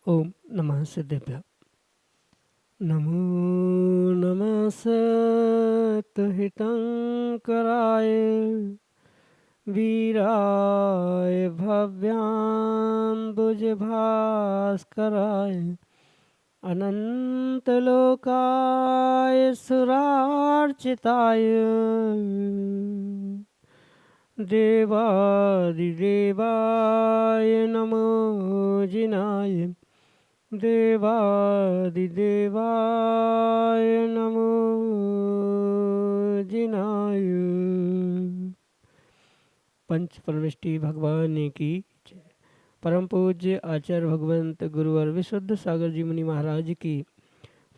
ओम नमः सिद्धेभ्य। नमो नमः सत्हितंकराय वीराय भव्याम्बुजभास्कराय अनंतलोकाय सुरार्चिताय देवादिदेवाय नमो जिनाय देवादिदेवाय नमो जिनाय। पंच परमेष्टि भगवान की जय। परम पूज्य आचार्य भगवंत गुरुवर विशुद्ध सागर जी मुनि महाराज की,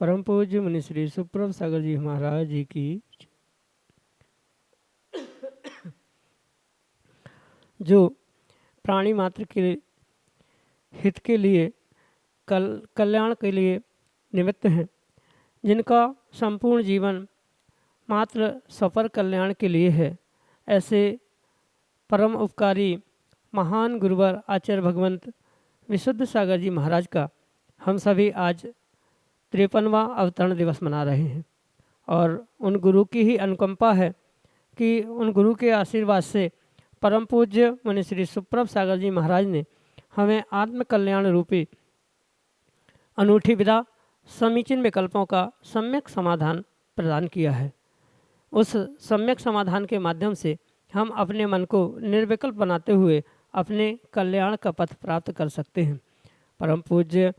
परम पूज्य मुनि श्री सुप्रभ सागर जी महाराज जी की जय। जो प्राणी मात्र के हित के लिए, कल्याण के लिए निमित्त हैं, जिनका संपूर्ण जीवन मात्र सफर कल्याण के लिए है, ऐसे परम उपकारी महान गुरुवर आचार्य भगवंत विशुद्ध सागर जी महाराज का हम सभी आज 53वां अवतरण दिवस मना रहे हैं। और उन गुरु की ही अनुकंपा है कि उन गुरु के आशीर्वाद से परम पूज्य मुनि श्री सुप्रभ सागर जी महाराज ने हमें आत्म कल्याण रूपी अनूठी विधा समीचीन विकल्पों का सम्यक समाधान प्रदान किया है। उस सम्यक समाधान के माध्यम से हम अपने मन को निर्विकल्प बनाते हुए अपने कल्याण का पथ प्राप्त कर सकते हैं। परम पूज्य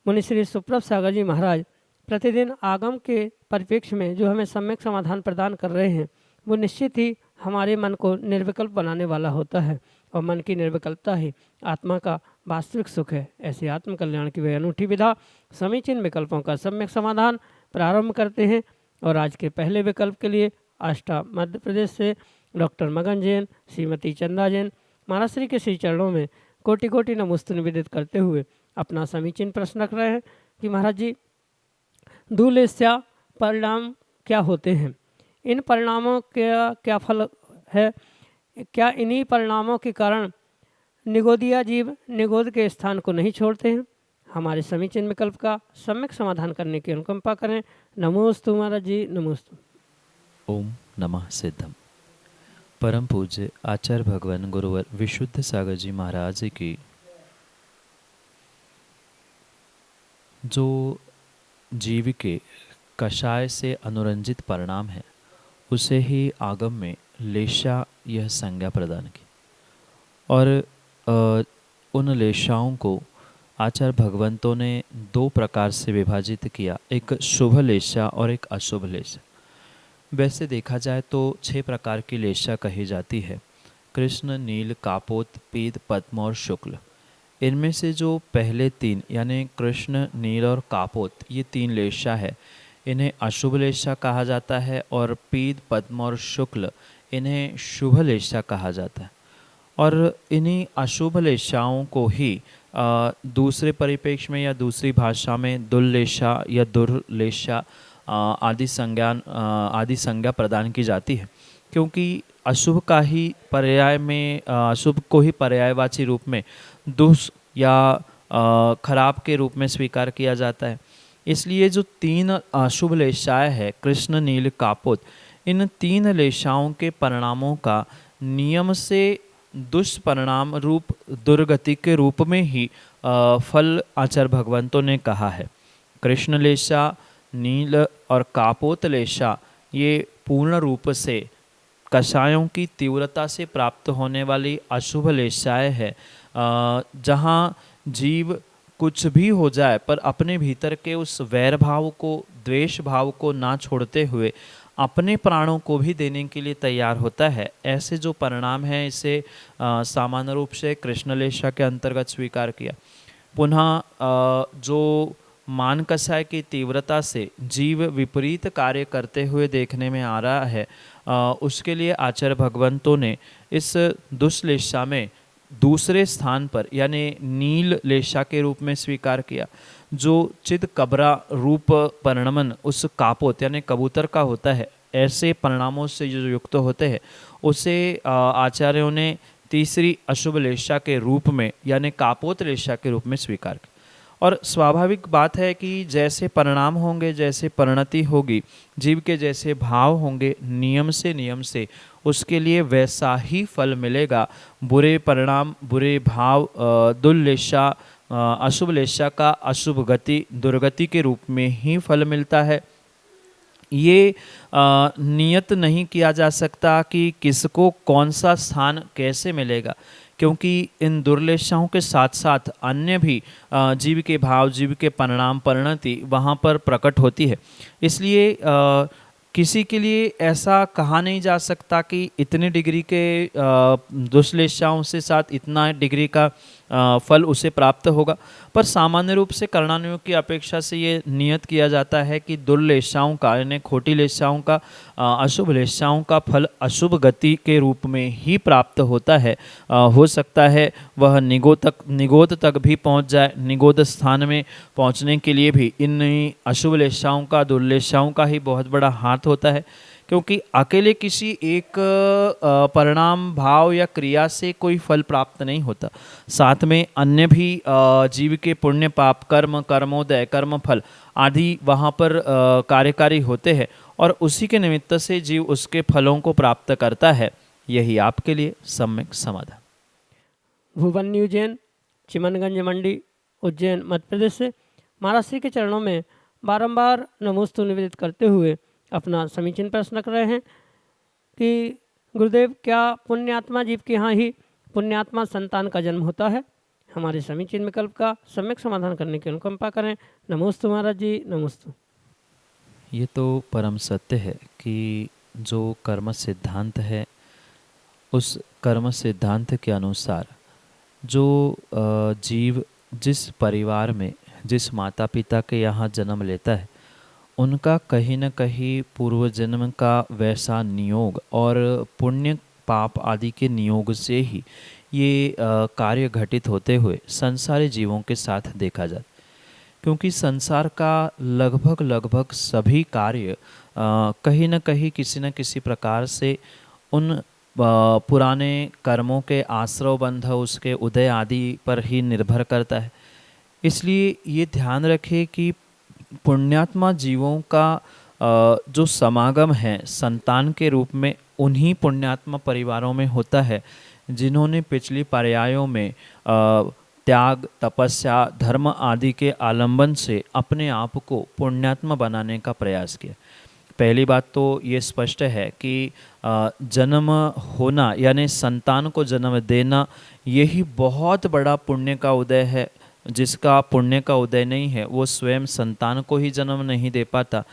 मुनि श्री सुप्रभ सागर जी महाराज प्रतिदिन आगम के परिप्रेक्ष्य में जो हमें सम्यक समाधान प्रदान कर रहे हैं, वो निश्चित ही हमारे मन को निर्विकल्प बनाने वाला होता है, और मन की निर्विकल्पता ही आत्मा का वास्तविक सुख है। ऐसे आत्म कल्याण की वह अनूठी विधा समीचीन विकल्पों का सम्यक समाधान प्रारंभ करते हैं। और आज के पहले विकल्प के लिए आष्टा मध्य प्रदेश से डॉक्टर मगन जैन, श्रीमती चंदा जैन महाराज श्री के श्री चरणों में कोटि कोटि नमोस्तु निवेदित करते हुए अपना समीचीन प्रश्न रख रहे हैं कि महाराज जी, दुलेस्या परिणाम क्या होते हैं? इन परिणामों का क्या फल है? क्या इन्हीं परिणामों के कारण निगोदिया जीव निगोद के स्थान को नहीं छोड़ते हैं? हमारे समीचीन विकल्प का सम्यक समाधान करने की अनुकंपा करें। नमोस्तु महाराज जी, नमोस्तु। ओम नमः सिद्धम। परम पूज्य आचार्य भगवान गुरुवर विशुद्ध सागर जी महाराज की जो जीव के कषाय से अनुरंजित परिणाम है, उसे ही आगम में लेशा यह संज्ञा प्रदान की। और उन लेशाओं को आचार्य भगवंतों ने दो प्रकार से विभाजित किया, एक शुभ लेशा और एक अशुभ लेशा। वैसे देखा जाए तो 6 प्रकार की लेशा कही जाती है: कृष्ण, नील, कापोत, पीत, पद्म और शुक्ल। इनमें से जो पहले 3 यानी कृष्ण, नील और कापोत, ये 3 लेशा है, इन्हें अशुभ लेशा कहा जाता है। और पीत, पद्म और शुक्ल, इन्हें शुभ लेशा कहा जाता है। और इन्हीं अशुभ लेशाओं को ही दूसरे परिप्रेक्ष्य में या दूसरी भाषा में दुर्लेशा या दुर्लेशा आदि संज्ञा प्रदान की जाती है, क्योंकि अशुभ का ही पर्याय में अशुभ को ही पर्यायवाची रूप में दुष्ट या खराब के रूप में स्वीकार किया जाता है। इसलिए जो 3 अशुभ लेशाएँ हैं, कृष्ण, नील, कापोत, इन 3 लेशाओं के परिणामों का नियम से दुष्परिणाम रूप दुर्गति के रूप में ही फल आचार्य भगवंतों ने कहा है। कृष्ण लेशा, नील और कापोत लेशा ये पूर्ण रूप से कषायों की तीव्रता से प्राप्त होने वाली अशुभ लेशाएँ है, जहाँ जीव कुछ भी हो जाए पर अपने भीतर के उस वैर भाव को, द्वेष भाव को ना छोड़ते हुए अपने प्राणों को भी देने के लिए तैयार होता है, ऐसे जो परिणाम हैं इसे सामान्य रूप से कृष्णलेशा के अंतर्गत स्वीकार किया। पुनः जो मान कषाय की तीव्रता से जीव विपरीत कार्य करते हुए देखने में आ रहा है, उसके लिए आचार्य भगवंतों ने इस दुष्लेशा में दूसरे स्थान पर यानी नील लेशा के रूप में स्वीकार किया। जो चिद कबरा रूप परिणमन उस कापोत यानी कबूतर का होता है, ऐसे परिणामों से जो युक्त होते हैं उसे आचार्यों ने तीसरी अशुभ लेशा के रूप में यानी कापोत लेशा के रूप में स्वीकार किया। और स्वाभाविक बात है कि जैसे परिणाम होंगे, जैसे परिणति होगी, जीव के जैसे भाव होंगे, नियम से उसके लिए वैसा ही फल मिलेगा। बुरे परिणाम, बुरे भाव, दुर्लेशा, अशुभ लेशा का अशुभ गति, दुर्गति के रूप में ही फल मिलता है। ये नियत नहीं किया जा सकता कि किसको कौन सा स्थान कैसे मिलेगा, क्योंकि इन दुर्लेशाओं के साथ साथ अन्य भी जीव के भाव, जीव के परिणाम, परिणति वहाँ पर प्रकट होती है। इसलिए किसी के लिए ऐसा कहा नहीं जा सकता कि इतने डिग्री के दुष्लेशाओं से साथ इतना डिग्री का फल उसे प्राप्त होगा। पर सामान्य रूप से कर्णानुयोग की अपेक्षा से ये नियत किया जाता है कि दुर्लेशाओं का यानी खोटी लेशाओं का, अशुभ लेशाओं का फल अशुभ गति के रूप में ही प्राप्त होता है। हो सकता है वह निगोद तक भी पहुंच जाए। निगोद स्थान में पहुंचने के लिए भी इन अशुभ लेशाओं का, दुर्लेशाओं का ही बहुत बड़ा हाथ होता है, क्योंकि अकेले किसी एक परिणाम, भाव या क्रिया से कोई फल प्राप्त नहीं होता। साथ में अन्य भी जीव के पुण्य, पाप, कर्म, कर्मोदय, कर्म फल आदि वहाँ पर कार्यकारी होते हैं और उसी के निमित्त से जीव उसके फलों को प्राप्त करता है। यही आपके लिए सम्यक समाधान। भुवन न्यूज जैन, चिमनगंज मंडी, उज्जैन, मध्य प्रदेश से महाराज श्री के चरणों में बारंबार नमोस्तु निवेदित करते हुए अपना समीचीन प्रश्न रख रहे हैं कि गुरुदेव, क्या पुण्यात्मा जीव के यहाँ ही पुण्यात्मा संतान का जन्म होता है? हमारे समीचीन विकल्प का सम्यक समाधान करने की अनुकंपा करें। नमोस्तु महाराज जी, नमोस्तु। ये तो परम सत्य है कि जो कर्म सिद्धांत है, उस कर्म सिद्धांत के अनुसार जो जीव जिस परिवार में, जिस माता पिता के यहाँ जन्म लेता है, उनका कहीं न कहीं पूर्व जन्म का वैसा नियोग और पुण्य पाप आदि के नियोग से ही ये कार्य घटित होते हुए संसारी जीवों के साथ देखा जाता। क्योंकि संसार का लगभग सभी कार्य कहीं न कहीं किसी न किसी प्रकार से उन पुराने कर्मों के आश्रव बंध, उसके उदय आदि पर ही निर्भर करता है। इसलिए ये ध्यान रखें कि पुण्यात्मा जीवों का जो समागम है संतान के रूप में उन्हीं पुण्यात्मा परिवारों में होता है जिन्होंने पिछली पर्यायों में त्याग, तपस्या, धर्म आदि के आलंबन से अपने आप को पुण्यात्मा बनाने का प्रयास किया। पहली बात तो ये स्पष्ट है कि जन्म होना यानी संतान को जन्म देना, यही बहुत बड़ा पुण्य का उदय है। जिसका पुण्य का उदय नहीं है वो स्वयं संतान को ही जन्म नहीं दे पाता।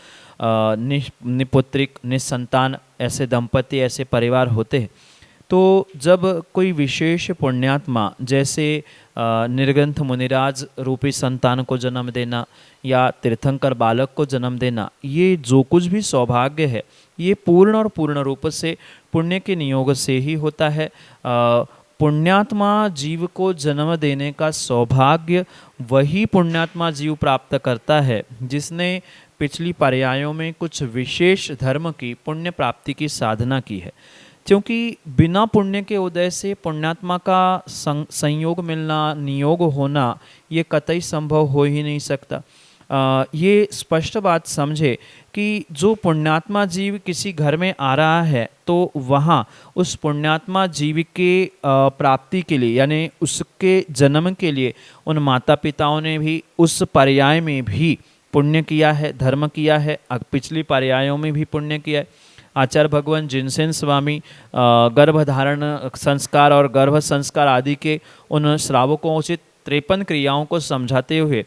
निपुत्रिक, निसंतान ऐसे दंपति, ऐसे परिवार होते हैं। तो जब कोई विशेष पुण्यात्मा जैसे निर्ग्रंथ मुनिराज रूपी संतान को जन्म देना या तीर्थंकर बालक को जन्म देना, ये जो कुछ भी सौभाग्य है ये पूर्ण और पूर्ण रूप से पुण्य के नियोग से ही होता है। पुण्यात्मा जीव को जन्म देने का सौभाग्य वही पुण्यात्मा जीव प्राप्त करता है जिसने पिछली पर्यायों में कुछ विशेष धर्म की, पुण्य प्राप्ति की साधना की है। क्योंकि बिना पुण्य के उदय से पुण्यात्मा का संयोग मिलना, नियोग होना, ये कतई संभव हो ही नहीं सकता। ये स्पष्ट बात समझे कि जो पुण्यात्मा जीव किसी घर में आ रहा है तो वहाँ उस पुण्यात्मा जीव के प्राप्ति के लिए यानी उसके जन्म के लिए उन माता पिताओं ने भी उस पर्याय में भी पुण्य किया है, धर्म किया है, पिछली पर्यायों में भी पुण्य किया है। आचार्य भगवान जिनसेन स्वामी गर्भधारण संस्कार और गर्भ संस्कार आदि के उन श्रावकोचित 53 क्रियाओं को समझाते हुए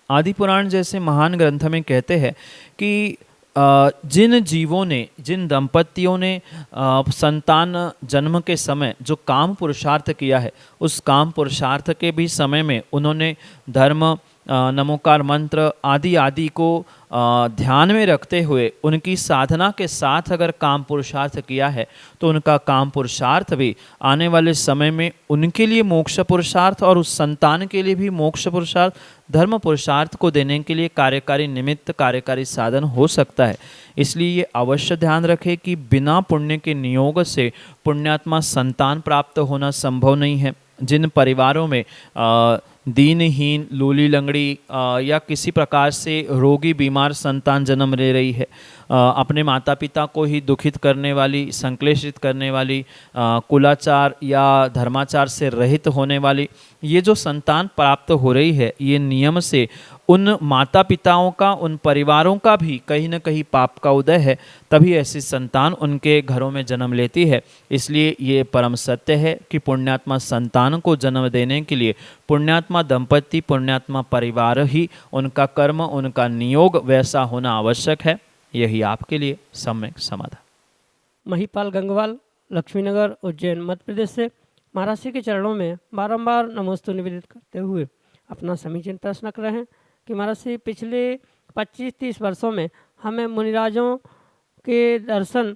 आदि पुराण जैसे महान ग्रंथ में कहते हैं कि जिन जीवों ने, जिन दंपतियों ने संतान जन्म के समय जो काम पुरुषार्थ किया है, उस काम पुरुषार्थ के भी समय में उन्होंने धर्म, नमोकार मंत्र आदि आदि को ध्यान में रखते हुए उनकी साधना के साथ अगर काम पुरुषार्थ किया है, तो उनका काम पुरुषार्थ भी आने वाले समय में उनके लिए मोक्ष पुरुषार्थ और उस संतान के लिए भी मोक्ष पुरुषार्थ, धर्म पुरुषार्थ को देने के लिए कार्यकारी निमित्त, कार्यकारी साधन हो सकता है। इसलिए ये अवश्य ध्यान रखें कि बिना पुण्य के नियोग से पुण्यात्मा संतान प्राप्त होना संभव नहीं है। जिन परिवारों में दीनहीन, लूली लंगड़ी या किसी प्रकार से रोगी बीमार संतान जन्म ले रही है, अपने माता पिता को ही दुखित करने वाली, संक्लेशित करने वाली, कुलाचार या धर्माचार से रहित होने वाली ये जो संतान प्राप्त हो रही है, ये नियम से उन माता पिताओं का, उन परिवारों का भी कहीं न कहीं पाप का उदय है, तभी ऐसी संतान उनके घरों में जन्म लेती है। इसलिए ये परम सत्य है कि पुण्यात्मा संतान को जन्म देने के लिए पुण्यात्मा दंपति, पुण्यात्मा परिवार ही उनका कर्म, उनका नियोग वैसा होना आवश्यक है। यही आपके लिए सम्यक समाधान। महिपाल गंगवाल, लक्ष्मीनगर, उज्जैन, मध्य प्रदेश से महाराज जी के चरणों में बारंबार नमोस्तु निवेदित करते हुए अपना समीचीन प्रश्न रख रहे हैं कि महाराज जी पिछले 25-30 वर्षों में हमें मुनिराजों के दर्शन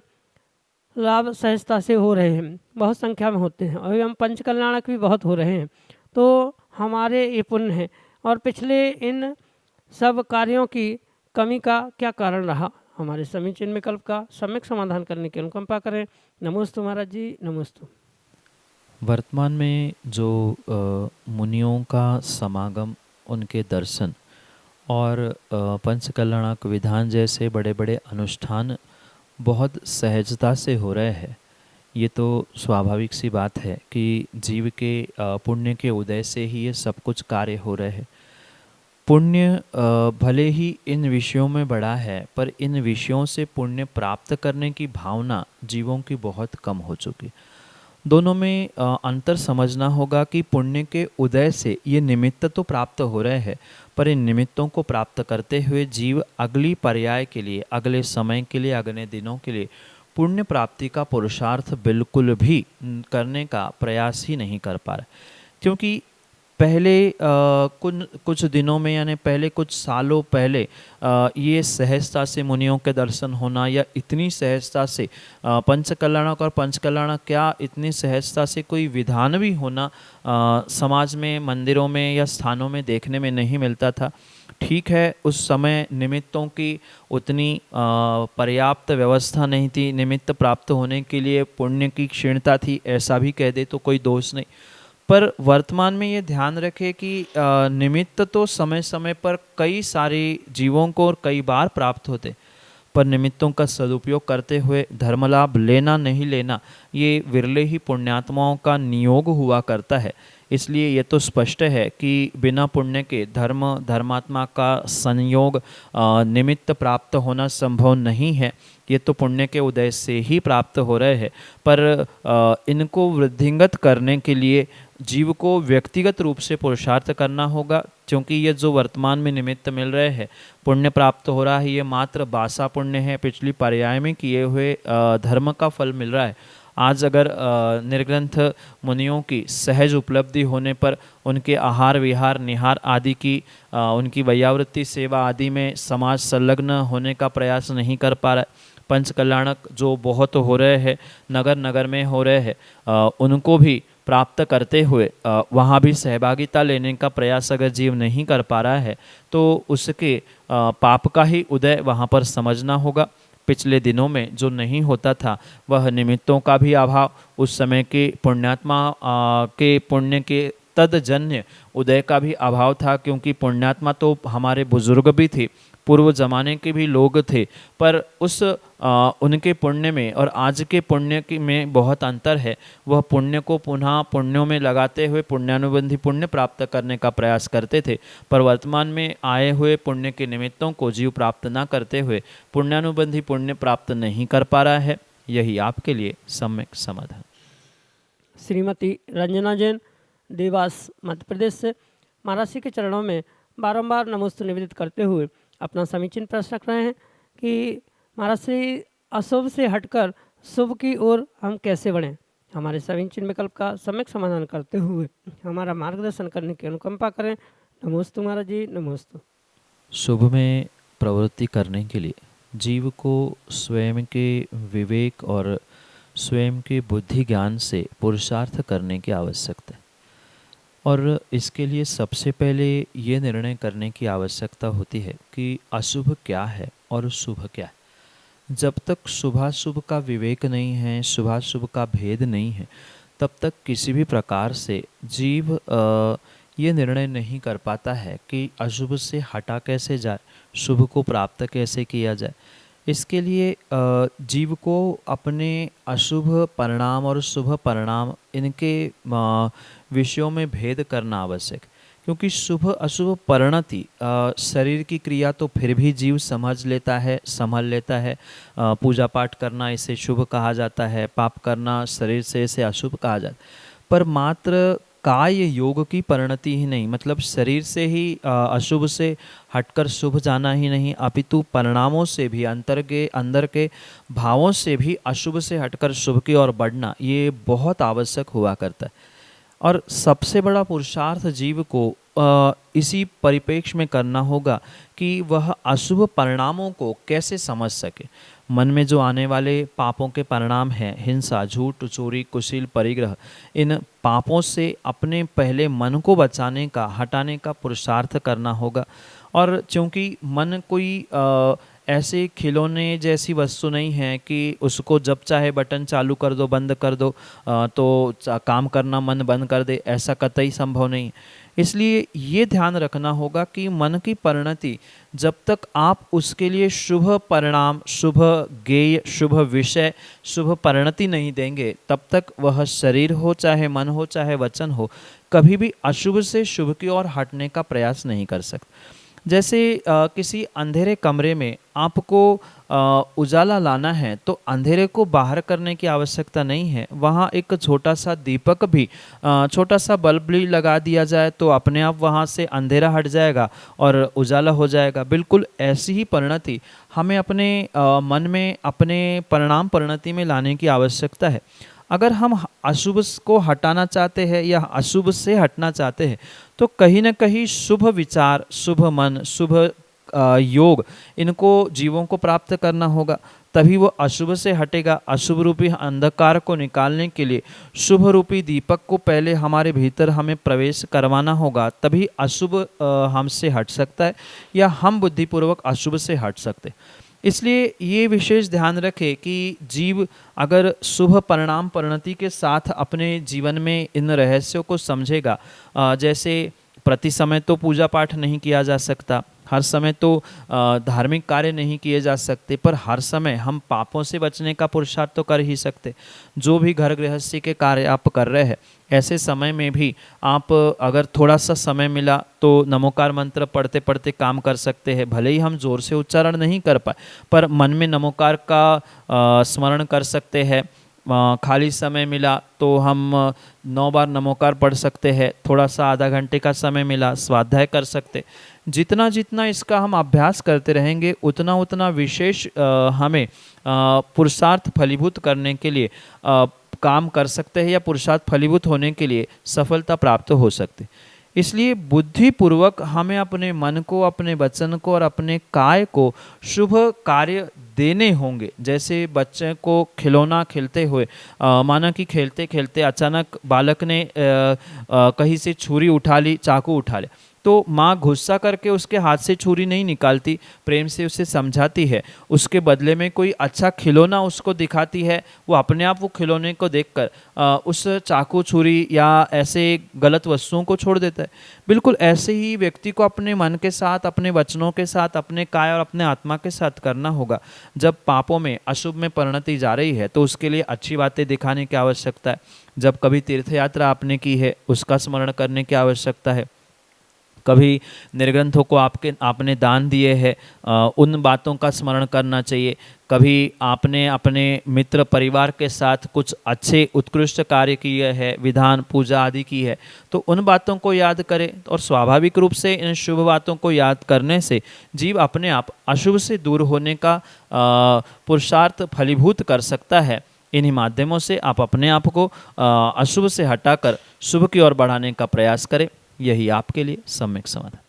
लाभ सहजता से हो रहे हैं, बहुत संख्या में होते हैं और एवं पंचकल्याणक भी बहुत हो रहे हैं, तो हमारे ये पुण्य है और पिछले इन सब कार्यों की कमी का क्या कारण रहा, हमारे समीचीन विकल्प का सम्यक समाधान करने की अनुकंपा करें। नमोस्तु महाराज जी, नमोस्तु। वर्तमान में जो मुनियों का समागम, उनके दर्शन और पंचकल्याणक विधान जैसे बड़े बड़े अनुष्ठान बहुत सहजता से हो रहे हैं, ये तो स्वाभाविक सी बात है कि जीव के पुण्य के उदय से ही ये सब कुछ कार्य हो रहे हैं। पुण्य भले ही इन विषयों में बड़ा है, पर इन विषयों से पुण्य प्राप्त करने की भावना जीवों की बहुत कम हो चुकी। दोनों में अंतर समझना होगा कि पुण्य के उदय से ये निमित्त तो प्राप्त हो रहे हैं, पर इन निमित्तों को प्राप्त करते हुए जीव अगली पर्याय के लिए, अगले समय के लिए, अगले दिनों के लिए पुण्य प्राप्ति का पुरुषार्थ बिल्कुल भी करने का प्रयास ही नहीं कर पा रहे। क्योंकि पहले कुछ दिनों में, यानी पहले कुछ सालों पहले ये सहजता से मुनियों के दर्शन होना, या इतनी सहजता से पंचकल्याणक और पंचकल्याणक क्या इतनी सहजता से कोई विधान भी होना समाज में, मंदिरों में या स्थानों में देखने में नहीं मिलता था। ठीक है, उस समय निमित्तों की उतनी पर्याप्त व्यवस्था नहीं थी, निमित्त प्राप्त होने के लिए पुण्य की क्षीणता थी, ऐसा भी कह दे तो कोई दोष नहीं। पर वर्तमान में ये ध्यान रखें कि निमित्त तो समय समय पर कई सारे जीवों को और कई बार प्राप्त होते, पर निमित्तों का सदुपयोग करते हुए धर्म लाभ लेना नहीं लेना ये विरले ही पुण्यात्माओं का नियोग हुआ करता है। इसलिए ये तो स्पष्ट है कि बिना पुण्य के धर्मात्मा का संयोग निमित्त प्राप्त होना संभव नहीं है। ये तो पुण्य के उदय से ही प्राप्त हो रहे हैं, पर इनको वृद्धिंगत करने के लिए जीव को व्यक्तिगत रूप से पुरुषार्थ करना होगा। क्योंकि ये जो वर्तमान में निमित्त मिल रहे हैं, पुण्य प्राप्त हो रहा है, ये मात्र बासा पुण्य है, पिछली पर्याय में किए हुए धर्म का फल मिल रहा है। आज अगर निर्ग्रंथ मुनियों की सहज उपलब्धि होने पर उनके आहार विहार निहार आदि की उनकी वैयावृत्ति सेवा आदि में समाज संलग्न होने का प्रयास नहीं कर पा रहा है, पंचकल्याणक जो बहुत हो रहे हैं, नगर नगर में हो रहे हैं, उनको भी प्राप्त करते हुए वहाँ भी सहभागिता लेने का प्रयास अगर जीव नहीं कर पा रहा है, तो उसके पाप का ही उदय वहाँ पर समझना होगा। पिछले दिनों में जो नहीं होता था वह निमित्तों का भी अभाव, उस समय के पुण्यात्मा के पुण्य के तदजन्य उदय का भी अभाव था। क्योंकि पुण्यात्मा तो हमारे बुजुर्ग भी थे, पूर्व जमाने के भी लोग थे, पर उस उनके पुण्य में और आज के पुण्य में बहुत अंतर है। वह पुण्य को पुनः पुण्यों में लगाते हुए पुण्यानुबंधी पुण्य प्राप्त करने का प्रयास करते थे, पर वर्तमान में आए हुए पुण्य के निमित्तों को जीव प्राप्त न करते हुए पुण्यानुबंधी पुण्य प्राप्त नहीं कर पा रहा है। यही आपके लिए सम्यक समाधान। श्रीमती रंजना जैन, देवास, मध्य प्रदेश से महाराज जी के चरणों में बारंबार नमोस्तु निवेदित करते हुए अपना समीचीन प्रश्न रख रहे हैं कि हमारा शरीर अशुभ से हटकर शुभ की ओर हम कैसे बढ़ें। हमारे सभी चिन्ह विकल्प का सम्यक समाधान करते हुए हमारा मार्गदर्शन करने की अनुकंपा करें। नमोस्तु महाराज जी, नमोस्तु। शुभ में प्रवृत्ति करने के लिए जीव को स्वयं के विवेक और स्वयं के बुद्धि ज्ञान से पुरुषार्थ करने की आवश्यकता है। और इसके लिए सबसे पहले ये निर्णय करने की आवश्यकता होती है कि अशुभ क्या है और शुभ क्या है। जब तक शुभाशुभ का विवेक नहीं है, शुभाशुभ का भेद नहीं है, तब तक किसी भी प्रकार से जीव ये निर्णय नहीं कर पाता है कि अशुभ से हटा कैसे जाए, शुभ को प्राप्त कैसे किया जाए। इसके लिए जीव को अपने अशुभ परिणाम और शुभ परिणाम इनके विषयों में भेद करना आवश्यक है। क्योंकि शुभ अशुभ परिणति शरीर की क्रिया तो फिर भी जीव समझ लेता है, संभल लेता है। पूजा पाठ करना इसे शुभ कहा जाता है, पाप करना शरीर से इसे अशुभ कहा जाता है। पर मात्र काय योग की परिणति ही नहीं, मतलब शरीर से ही अशुभ से हटकर शुभ जाना ही नहीं, अपितु परिणामों से भी अंदर के भावों से भी अशुभ से हटकर शुभ की ओर बढ़ना ये बहुत आवश्यक हुआ करता है। और सबसे बड़ा पुरुषार्थ जीव को इसी परिप्रेक्ष्य में करना होगा कि वह अशुभ परिणामों को कैसे समझ सके। मन में जो आने वाले पापों के परिणाम हैं, हिंसा, झूठ, चोरी, कुशील, परिग्रह, इन पापों से अपने पहले मन को बचाने का, हटाने का पुरुषार्थ करना होगा। और चूँकि मन कोई ऐसे खिलौने जैसी वस्तु नहीं है कि उसको जब चाहे बटन चालू कर दो, बंद कर दो तो काम करना मन बंद कर दे, ऐसा कतई संभव नहीं है। इसलिए ये ध्यान रखना होगा कि मन की परिणति जब तक आप उसके लिए शुभ परिणाम, शुभ गेय, शुभ विषय, शुभ परिणति नहीं देंगे, तब तक वह शरीर हो, चाहे मन हो, चाहे वचन हो, कभी भी अशुभ से शुभ की ओर हटने का प्रयास नहीं कर सकते। जैसे किसी अंधेरे कमरे में आपको उजाला लाना है तो अंधेरे को बाहर करने की आवश्यकता नहीं है। वहाँ एक छोटा सा दीपक भी, छोटा सा बल्ब भी लगा दिया जाए तो अपने आप वहाँ से अंधेरा हट जाएगा और उजाला हो जाएगा। बिल्कुल ऐसी ही परिणति हमें अपने मन में, अपने परिणाम परिणति में लाने की आवश्यकता है। अगर हम अशुभ को हटाना चाहते हैं या अशुभ से हटना चाहते हैं तो कहीं ना कहीं शुभ विचार, शुभ मन, शुभ योग, इनको जीवों को प्राप्त करना होगा, तभी वो अशुभ से हटेगा। अशुभ रूपी अंधकार को निकालने के लिए शुभ रूपी दीपक को पहले हमारे भीतर हमें प्रवेश करवाना होगा, तभी अशुभ हमसे हट सकता है या हम बुद्धिपूर्वक अशुभ से हट सकते। इसलिए ये विशेष ध्यान रखें कि जीव अगर शुभ परिणाम परिणति के साथ अपने जीवन में इन रहस्यों को समझेगा, जैसे प्रति समय तो पूजा पाठ नहीं किया जा सकता, हर समय तो धार्मिक कार्य नहीं किए जा सकते, पर हर समय हम पापों से बचने का पुरुषार्थ तो कर ही सकते। जो भी घर गृहस्थी के कार्य आप कर रहे हैं, ऐसे समय में भी आप अगर थोड़ा सा समय मिला तो नमोकार मंत्र पढ़ते पढ़ते काम कर सकते हैं। भले ही हम जोर से उच्चारण नहीं कर पाए, पर मन में नमोकार का स्मरण कर सकते हैं। खाली समय मिला तो हम 9 बार नमोकार पढ़ सकते हैं। थोड़ा सा आधा घंटे का समय मिला, स्वाध्याय कर सकते। जितना जितना इसका हम अभ्यास करते रहेंगे उतना उतना विशेष हमें पुरुषार्थ फलीभूत करने के लिए काम कर सकते हैं या पुरुषार्थ फलीभूत होने के लिए सफलता प्राप्त हो सकती। इसलिए बुद्धिपूर्वक हमें अपने मन को, अपने वचन को और अपने काय को शुभ कार्य देने होंगे। जैसे बच्चे को खिलौना खेलते हुए माना कि खेलते खेलते अचानक बालक ने कहीं से छुरी उठा ली, चाकू उठा लिया, तो माँ गुस्सा करके उसके हाथ से छुरी नहीं निकालती, प्रेम से उसे समझाती है। उसके बदले में कोई अच्छा खिलौना उसको दिखाती है, वो अपने आप वो खिलौने को देखकर उस चाकू, छुरी या ऐसे गलत वस्तुओं को छोड़ देता है। बिल्कुल ऐसे ही व्यक्ति को अपने मन के साथ, अपने वचनों के साथ, अपने काय और अपने आत्मा के साथ करना होगा। जब पापों में, अशुभ में परिणति जा रही है तो उसके लिए अच्छी बातें दिखाने की आवश्यकता है। जब कभी तीर्थ यात्रा आपने की है उसका स्मरण करने की आवश्यकता है। कभी निर्ग्रंथों को आपने दान दिए हैं, उन बातों का स्मरण करना चाहिए। कभी आपने अपने मित्र परिवार के साथ कुछ अच्छे उत्कृष्ट कार्य किए हैं, विधान पूजा आदि की है, तो उन बातों को याद करें। और स्वाभाविक रूप से इन शुभ बातों को याद करने से जीव अपने आप अशुभ से दूर होने का पुरुषार्थ फलीभूत कर सकता है। इन्हीं माध्यमों से आप अपने आप को अशुभ से हटाकर शुभ की ओर बढ़ाने का प्रयास करें। यही आपके लिए सम्यक समाधान।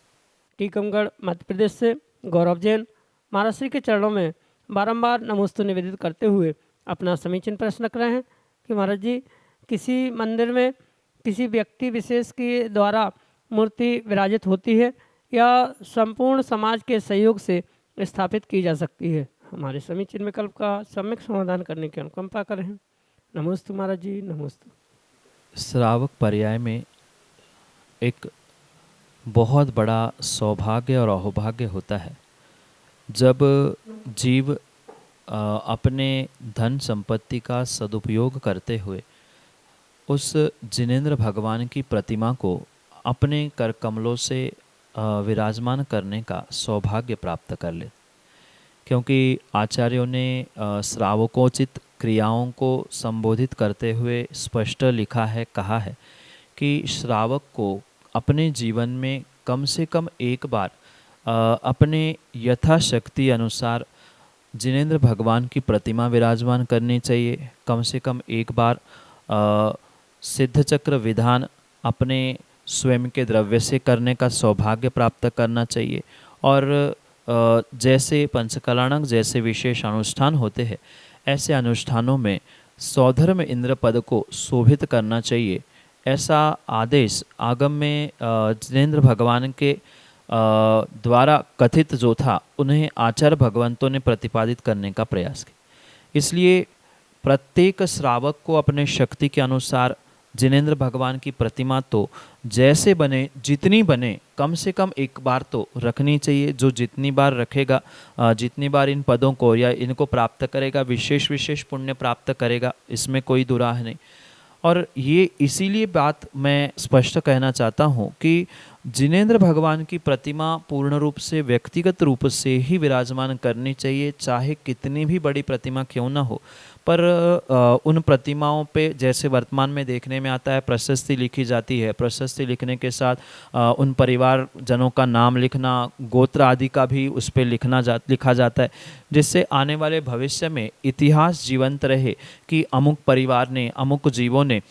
टीकमगढ़ मध्य प्रदेश से गौरव जैन महाराज श्री के चरणों में बारंबार नमोस्तु निवेदित करते हुए अपना समीचीन प्रश्न रख रहे हैं कि महाराज जी, किसी मंदिर में किसी व्यक्ति विशेष के द्वारा मूर्ति विराजित होती है या संपूर्ण समाज के सहयोग से स्थापित की जा सकती है? हमारे समीचीन विकल्प का सम्यक समाधान करने की अनुकंपा करें। नमोस्तु महाराज जी, नमोस्तु। श्रावक पर्याय में एक बहुत बड़ा सौभाग्य और अहोभाग्य होता है जब जीव अपने धन संपत्ति का सदुपयोग करते हुए उस जिनेंद्र भगवान की प्रतिमा को अपने कर कमलों से विराजमान करने का सौभाग्य प्राप्त कर ले। क्योंकि आचार्यों ने श्रावकोचित क्रियाओं को संबोधित करते हुए स्पष्ट लिखा है, कहा है कि श्रावक को अपने जीवन में कम से कम एक बार अपने यथाशक्ति अनुसार जिनेंद्र भगवान की प्रतिमा विराजमान करनी चाहिए। कम से कम एक बार सिद्ध चक्र विधान अपने स्वयं के द्रव्य से करने का सौभाग्य प्राप्त करना चाहिए। और जैसे पंचकलाणक जैसे विशेष अनुष्ठान होते हैं, ऐसे अनुष्ठानों में सौधर्म इंद्र पद को शोभित करना चाहिए। ऐसा आदेश आगम में जिनेंद्र भगवान के द्वारा कथित जो था, उन्हें आचार्य भगवंतों ने प्रतिपादित करने का प्रयास किया। इसलिए प्रत्येक श्रावक को अपने शक्ति के अनुसार जिनेंद्र भगवान की प्रतिमा तो जैसे बने, जितनी बने, कम से कम एक बार तो रखनी चाहिए। जो जितनी बार रखेगा, जितनी बार इन पदों को या इनको प्राप्त करेगा, विशेष विशेष पुण्य प्राप्त करेगा, इसमें कोई दुराह नहीं। और ये इसीलिए बात मैं स्पष्ट कहना चाहता हूँ कि जिनेंद्र भगवान की प्रतिमा पूर्ण रूप से व्यक्तिगत रूप से ही विराजमान करनी चाहिए, चाहे कितनी भी बड़ी प्रतिमा क्यों ना हो। पर उन प्रतिमाओं पे जैसे वर्तमान में देखने में आता है, प्रशस्ति लिखी जाती है। प्रशस्ति लिखने के साथ उन परिवार जनों का नाम लिखना, गोत्र आदि का भी उस पर लिखा जाता है, जिससे आने वाले भविष्य में इतिहास जीवंत रहे कि अमुक परिवार ने, अमुक जीवों ने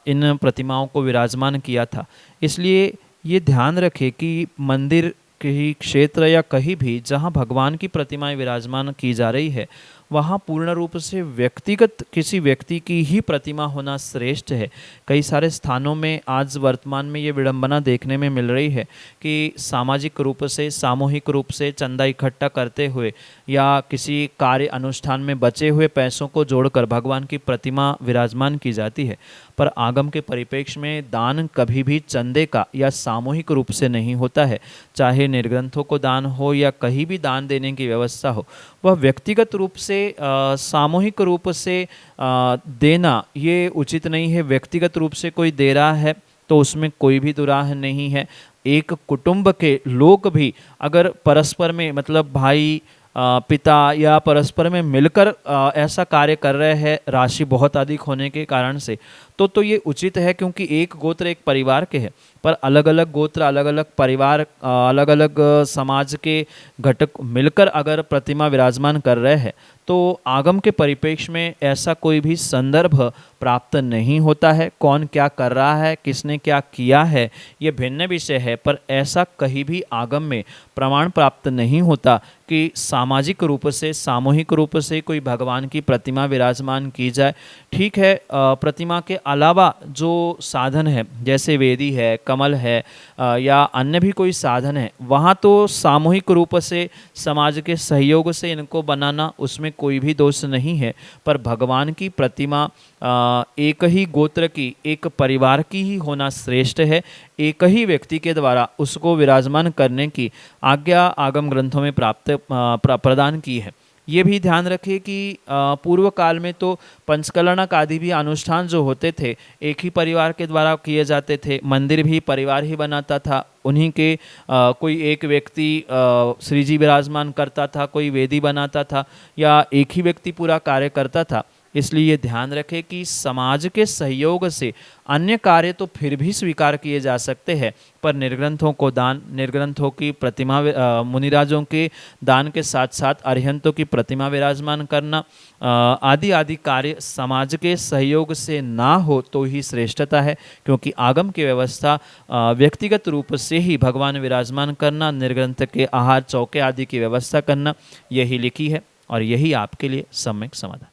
इन प्रतिमाओं को विराजमान किया था। इसलिए ये ध्यान रखें कि मंदिर के क्षेत्र या कहीं भी जहाँ भगवान की प्रतिमाएं विराजमान की जा रही है, वहाँ पूर्ण रूप से व्यक्तिगत किसी व्यक्ति की ही प्रतिमा होना श्रेष्ठ है। कई सारे स्थानों में आज वर्तमान में ये विडंबना देखने में मिल रही है कि सामाजिक रूप से, सामूहिक रूप से चंदा इकट्ठा करते हुए या किसी कार्य अनुष्ठान में बचे हुए पैसों को जोड़कर भगवान की प्रतिमा विराजमान की जाती है। पर आगम के परिप्रेक्ष्य में दान कभी भी चंदे का या सामूहिक रूप से नहीं होता है। चाहे निर्ग्रंथों को दान हो या कहीं भी दान देने की व्यवस्था हो, वह व्यक्तिगत रूप से सामूहिक रूप से देना ये उचित नहीं है। व्यक्तिगत रूप से कोई दे रहा है तो उसमें कोई भी दुराह नहीं है। एक कुटुंब के लोग भी अगर परस्पर में, मतलब भाई पिता या परस्पर में मिलकर ऐसा कार्य कर रहे हैं, राशि बहुत अधिक होने के कारण से, तो ये उचित है, क्योंकि एक गोत्र एक परिवार के हैं। पर अलग अलग गोत्र, अलग अलग परिवार, अलग अलग समाज के घटक मिलकर अगर प्रतिमा विराजमान कर रहे हैं, तो आगम के परिप्रेक्ष्य में ऐसा कोई भी संदर्भ प्राप्त नहीं होता है। कौन क्या कर रहा है, किसने क्या किया है, ये भिन्न विषय है, पर ऐसा कहीं भी आगम में प्रमाण प्राप्त नहीं होता कि सामाजिक रूप से, सामूहिक रूप से कोई भगवान की प्रतिमा विराजमान की जाए। ठीक है, प्रतिमा के अलावा जो साधन है, जैसे वेदी है, कमल है या अन्य भी कोई साधन है, वहाँ तो सामूहिक रूप से समाज के सहयोग से इनको बनाना, उसमें कोई भी दोष नहीं है। पर भगवान की प्रतिमा एक ही गोत्र की, एक परिवार की ही होना श्रेष्ठ है। एक ही व्यक्ति के द्वारा उसको विराजमान करने की आज्ञा आगम ग्रंथों में प्रदान की है। ये भी ध्यान रखें कि पूर्व काल में तो पंचकलनक आदि भी अनुष्ठान जो होते थे एक ही परिवार के द्वारा किए जाते थे। मंदिर भी परिवार ही बनाता था, उन्हीं के कोई एक व्यक्ति श्री जी विराजमान करता था, कोई वेदी बनाता था, या एक ही व्यक्ति पूरा कार्य करता था। इसलिए ये ध्यान रखें कि समाज के सहयोग से अन्य कार्य तो फिर भी स्वीकार किए जा सकते हैं, पर निर्ग्रंथों को दान, निर्ग्रंथों की प्रतिमा, मुनिराजों के दान के साथ साथ अरिहंतों की प्रतिमा विराजमान करना आदि आदि कार्य समाज के सहयोग से ना हो तो ही श्रेष्ठता है, क्योंकि आगम की व्यवस्था व्यक्तिगत रूप से ही भगवान विराजमान करना, निर्ग्रंथ के आहार चौके आदि की व्यवस्था करना, यही लिखी है और यही आपके लिए सम्यक समाधान।